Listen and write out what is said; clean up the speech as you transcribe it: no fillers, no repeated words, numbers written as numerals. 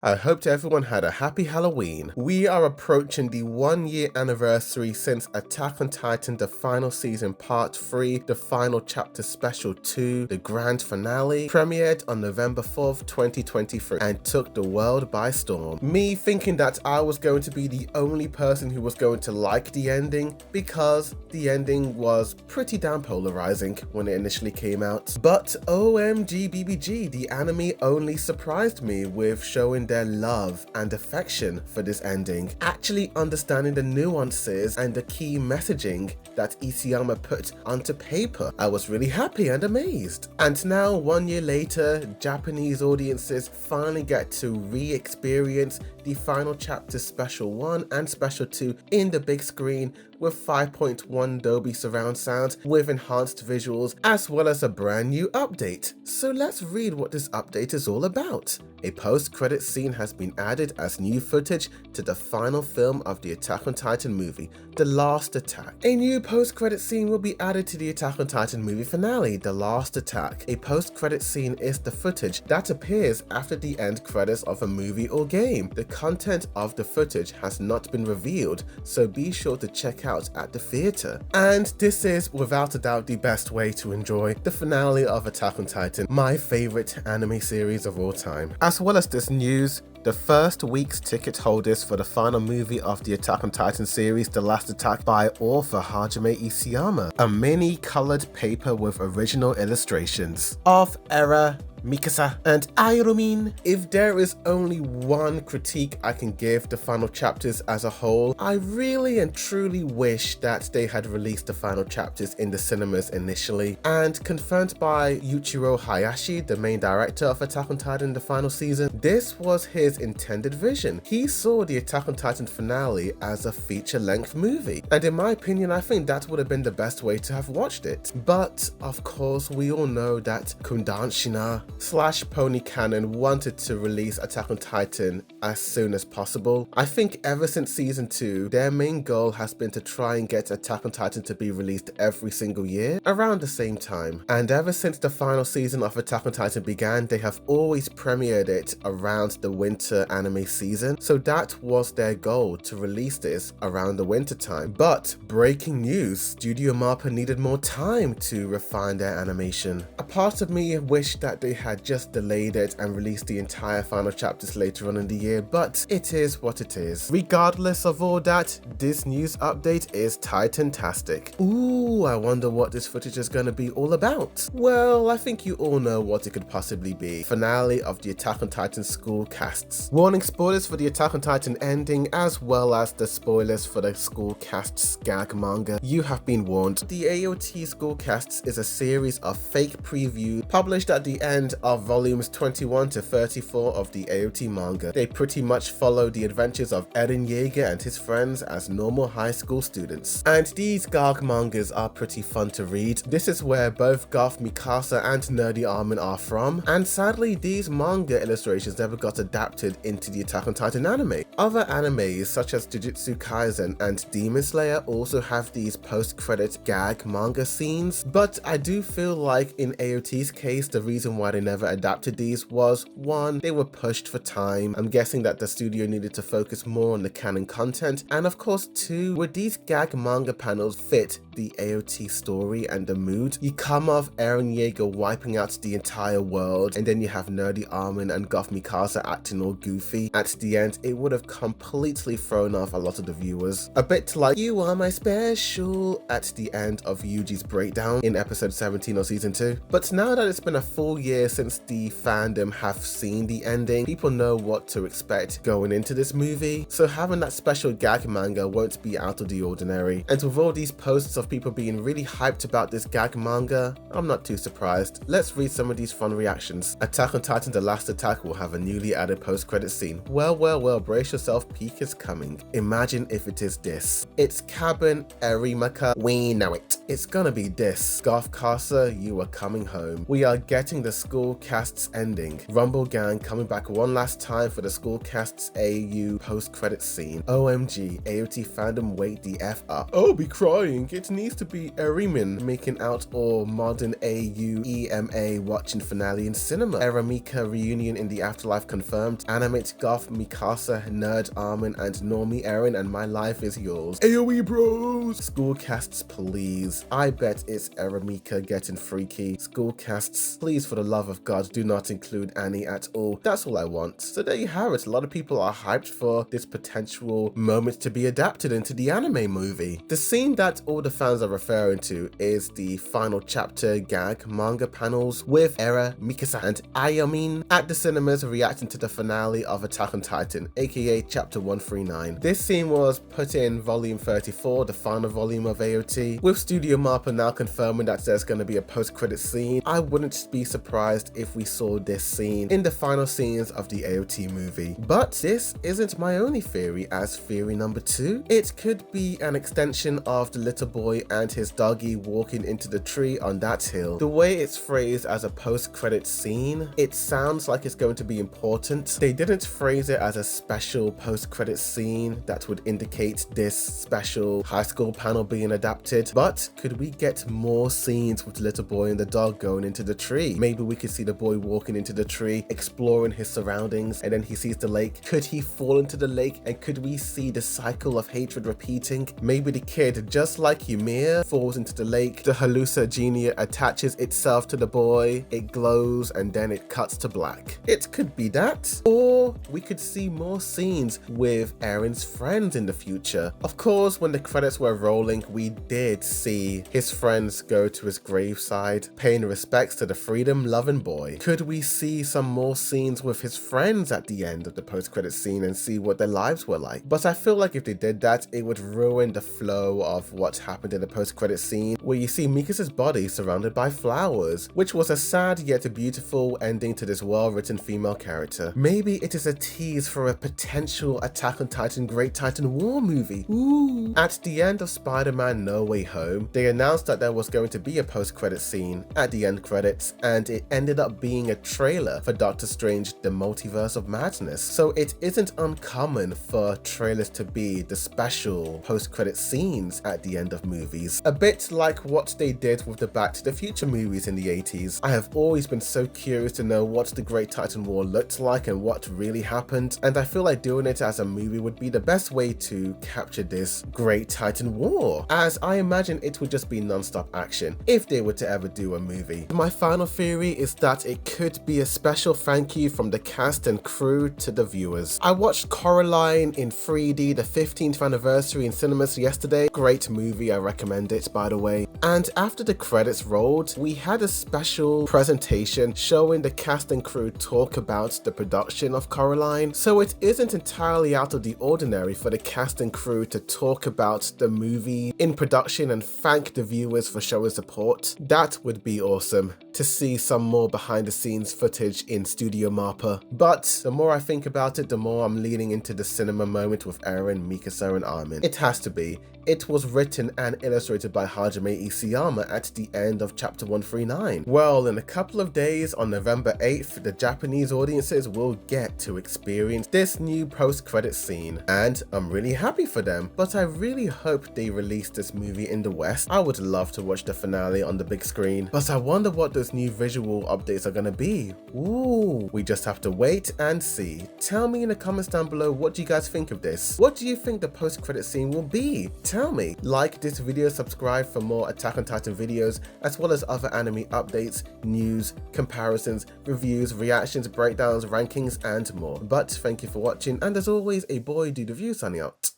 I hope everyone had a happy Halloween. We are approaching the 1-year anniversary since Attack on Titan The Final Season Part 3, The Final Chapter Special 2, the grand finale, premiered on November 4th, 2023 and took the world by storm. Me thinking that I was going to be the only person who was going to like the ending because the ending was pretty damn polarizing when it initially came out. But OMG BBG, the anime only surprised me with showing their love and affection for this ending, actually understanding the nuances and the key messaging that Isayama put onto paper. I was really happy and amazed. And now, 1 year later, Japanese audiences finally get to re-experience the Final Chapter Special 1 and Special 2 in the big screen with 5.1 Dolby surround sound with enhanced visuals as well as a brand new update. So let's read what this update is all about. A post-credit scene has been added as new footage to the final film of the Attack on Titan movie, The Last Attack. A new post-credit scene will be added to the Attack on Titan movie finale, The Last Attack. A post-credit scene is the footage that appears after the end credits of a movie or game. The content of the footage has not been revealed, so be sure to check out at the theater. And this is without a doubt the best way to enjoy the finale of Attack on Titan, my favorite anime series of all time. As well as this news, the first week's ticket holders for the final movie of the Attack on Titan series, The Last Attack by author Hajime Isayama, a mini colored paper with original illustrations of Era, Mikasa, and Irumin. If there is only one critique I can give the final chapters as a whole, I really and truly wish that they had released the final chapters in the cinemas initially. And confirmed by Yuichiro Hayashi, the main director of Attack on Titan the final season, this was his intended vision. He saw the Attack on Titan finale as a feature-length movie, and in my opinion I think that would have been the best way to have watched it. But of course we all know that Kundanshina / Pony Cannon wanted to release Attack on Titan as soon as possible. I think ever since season 2, their main goal has been to try and get Attack on Titan to be released every single year around the same time. And ever since the final season of Attack on Titan began, they have always premiered it around the winter anime season. So that was their goal, to release this around the winter time. But breaking news, Studio MAPPA needed more time to refine their animation. A part of me wished that they had just delayed it and released the entire final chapters later on in the year, but it is what it is. Regardless of all that, this news update is Titan-tastic. Ooh, I wonder what this footage is going to be all about. Well, I think you all know what it could possibly be. Finale of the Attack on Titan school casts. Warning spoilers for the Attack on Titan ending as well as the spoilers for the school casts gag manga. You have been warned. The AOT school casts is a series of fake previews published at the end of volumes 21 to 34 of the AOT manga. They pretty much follow the adventures of Eren Yeager and his friends as normal high school students. And these gag mangas are pretty fun to read. This is where both Goth Mikasa and Nerdy Armin are from, and sadly these manga illustrations never got adapted into the Attack on Titan anime. Other animes such as Jujutsu Kaisen and Demon Slayer also have these post-credit gag manga scenes, but I do feel like in AOT's case the reason why they never adapted these was, one, they were pushed for time. I'm guessing that the studio needed to focus more on the canon content, and of course two, would these gag manga panels fit the AOT story and the mood? You come off Eren Yeager wiping out the entire world, and then you have Nerdy Armin and Goth Mikasa acting all goofy. At the end, it would have completely thrown off a lot of the viewers. A bit like "You Are My Special" at the end of Yuji's breakdown in episode 17 of season 2. But now that it's been a full year since the fandom have seen the ending, people know what to expect going into this movie, so having that special gag manga won't be out of the ordinary. And with all these posts of people being really hyped about this gag manga, I'm not too surprised. Let's read some of these fun reactions. Attack on Titan The Last Attack will have a newly added post-credit scene. Well, brace yourself, peak is coming. Imagine if it is this. It's Cabin Erimaka, we know it. It's gonna be this. Goth Casa, you are coming home. We are getting the school School Cast's ending. Rumble Gang coming back one last time for the School Cast's AU post-credits scene. OMG, AOT fandom wait the F up. I'll be crying. It needs to be Erimin making out or modern AU EMA watching finale in cinema. Eramika reunion in the afterlife confirmed. Animate Goth Mikasa, Nerd Armin, and Normie Erin, and my life is yours. AOE bros! School Casts, please. I bet it's Eramika getting freaky. School Casts, please for the love of God, do not include Annie at all. That's all I want. So there you have it. A lot of people are hyped for this potential moment to be adapted into the anime movie. The scene that all the fans are referring to is the final chapter gag manga panels with Era, Mikasa, and Ayamin at the cinemas reacting to the finale of Attack on Titan, aka chapter 139. This scene was put in volume 34, the final volume of AOT, with Studio MAPPA now confirming that there's going to be a post-credit scene. I wouldn't be surprised if we saw this scene in the final scenes of the AOT movie. But this isn't my only theory, as theory number 2. It could be an extension of the little boy and his doggy walking into the tree on that hill. The way it's phrased as a post-credit scene, it sounds like it's going to be important. They didn't phrase it as a special post-credit scene that would indicate this special high school panel being adapted, but could we get more scenes with the little boy and the dog going into the tree? Maybe we could see the boy walking into the tree, exploring his surroundings, and then he sees the lake. Could he fall into the lake, and could we see the cycle of hatred repeating? Maybe the kid, just like Ymir, falls into the lake, the hallucigenia attaches itself to the boy, it glows, and then it cuts to black. It could be that, or we could see more scenes with Aaron's friends in the future. Of course, when the credits were rolling, we did see his friends go to his graveside, paying respects to the freedom-loving boy. Could we see some more scenes with his friends at the end of the post-credit scene and see what their lives were like? But I feel like if they did that, it would ruin the flow of what happened in the post-credit scene, where you see Mikasa's body surrounded by flowers, which was a sad yet a beautiful ending to this well-written female character. Maybe it is a tease for a potential Attack on Titan Great Titan War movie. Ooh. At the end of Spider-Man No Way Home, they announced that there was going to be a post-credit scene at the end credits, and it ended up being a trailer for Doctor Strange The Multiverse of Madness. So it isn't uncommon for trailers to be the special post-credit scenes at the end of movies. A bit like what they did with the Back to the Future movies in the 80s. I have always been so curious to know what the Great Titan War looked like and what really happened, and I feel like doing it as a movie would be the best way to capture this Great Titan War, as I imagine it would just be non-stop action if they were to ever do a movie. My final theory is that it could be a special thank you from the cast and crew to the viewers. I watched Coraline in 3D, the 15th anniversary in cinemas yesterday. Great movie, I recommend it by the way. And after the credits rolled, we had a special presentation showing the cast and crew talk about the production of Coraline. So it isn't entirely out of the ordinary for the cast and crew to talk about the movie in production and thank the viewers for showing support. That would be awesome to see some more behind the scenes footage in Studio MAPPA. But the more I think about it, the more I'm leaning into the cinema moment with Eren, Mikasa, and Armin. It has to be. It was written and illustrated by Hajime Isayama at the end of chapter 139. Well, in a couple of days on November 8th, the Japanese audiences will get to experience this new post-credit scene, and I'm really happy for them, but I really hope they release this movie in the West. I would love to watch the finale on the big screen, but I wonder what those new visual updates are gonna be. Ooh, we just have to wait and see. Tell me in the comments down below, what do you guys think of this? What do you think the post-credit scene will be? Tell me. Like this video, subscribe for more Attack on Titan videos, as well as other anime updates, news, comparisons, reviews, reactions, breakdowns, rankings, and more. But thank you for watching, and as always, a boy do the view signing out.